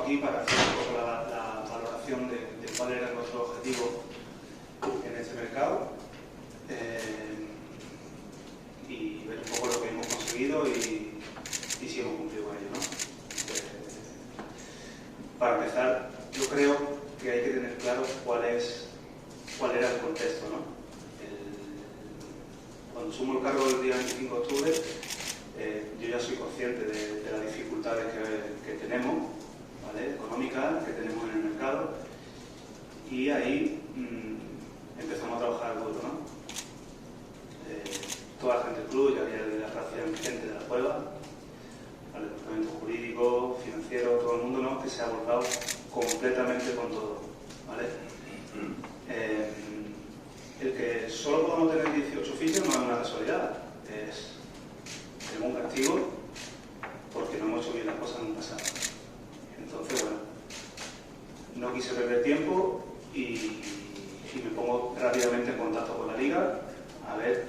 aquí para hacer un poco la valoración de cuál era nuestro objetivo en este mercado y ver un poco lo que hemos conseguido y si hemos cumplido con ello, ¿no? Para empezar, yo creo que hay que tener claro cuál era el contexto, ¿no? Cuando asumo el cargo del día 25 de octubre, yo ya soy consciente de las dificultades que tenemos, ¿vale?, económicas, que tenemos en el mercado, y ahí empezamos a trabajar duro, ¿no? Toda la gente del club, ya había de la gracia gente de la cueva, al departamento jurídico, financiero, todo el mundo, ¿no?, que se ha volcado completamente con todo, ¿vale? El que solo podamos tener 18 fichas no es una casualidad, tenemos un castigo porque no hemos hecho bien las cosas en un pasado. Entonces, bueno, no quise perder tiempo y me pongo rápidamente en contacto con la Liga a ver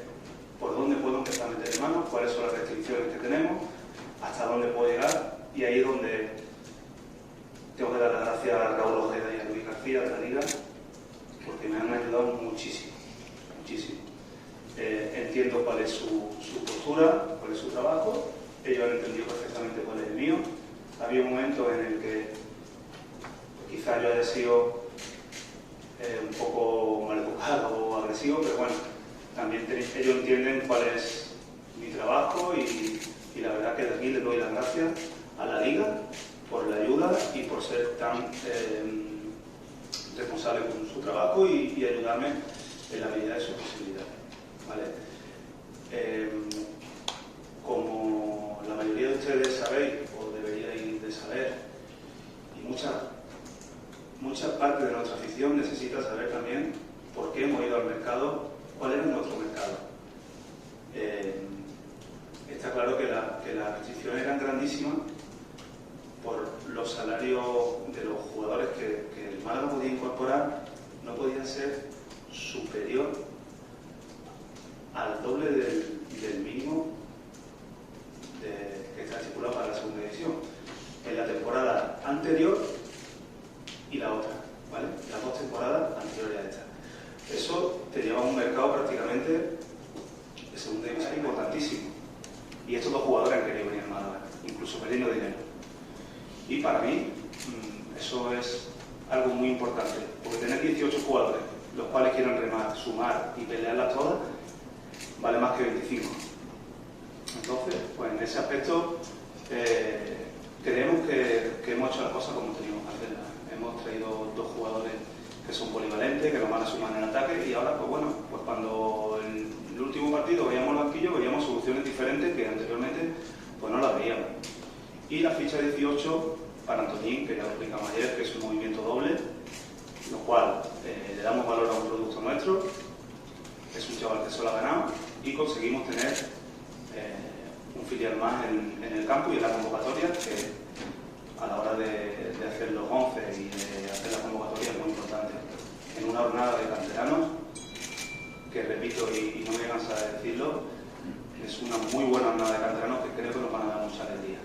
por dónde puedo empezar a meter manos, cuáles son las restricciones que tenemos, hasta dónde puedo llegar, y ahí es donde tengo que dar las gracias a Raúl Ojeda y a Luis García de la Liga, porque me han ayudado muchísimo, muchísimo. Entiendo cuál es su postura, cuál es su trabajo, ellos han entendido perfectamente cuál es el mío. Había un momento en el que quizás yo haya sido un poco maleducado o agresivo, pero bueno, también ellos entienden cuál es mi trabajo y la verdad que de aquí les doy las gracias a la Liga por la ayuda y por ser tan responsable con su trabajo y ayudarme en la medida de sus posibilidades, ¿vale? Como la mayoría de ustedes sabéis, o deberíais de saber, y mucha parte de nuestra afición necesita saber también por qué hemos ido al mercado, cuál era nuestro mercado. Está claro que las restricciones eran grandísimas por los salarios de los jugadores que el Málaga podía incorporar, no podían ser superior al doble del mínimo que está estipulado para la segunda división en la temporada anterior y la otra, ¿vale? Las dos temporadas anteriores a esta. Eso te lleva a un mercado prácticamente de segunda división importantísimo, y estos dos jugadores han querido venir a Málaga, incluso perdiendo dinero, y para mí eso es algo muy importante, porque tener 18 jugadores los cuales quieran remar, sumar y pelearlas todas vale más que 25. Entonces, pues en ese aspecto creemos que hemos hecho las cosas como teníamos que hacerlas. Hemos traído dos jugadores que son polivalentes, que nos van a sumar en el ataque, y ahora, pues bueno, pues cuando en el último partido veíamos el banquillo, veíamos soluciones diferentes que anteriormente pues no las veíamos. Y la ficha 18 para Antoñín, que ya lo explicamos ayer, que es un movimiento doble, lo cual le damos valor a un producto nuestro, es un chaval que solo ha ganado, y conseguimos tener un filial más en el campo y en la convocatoria, que a la hora de hacer los 11 y de hacer la convocatoria es muy importante. En una jornada de canteranos, que repito y no me voy a cansar de decirlo, es una muy buena jornada de canteranos que creo que nos van a dar mucha alegría.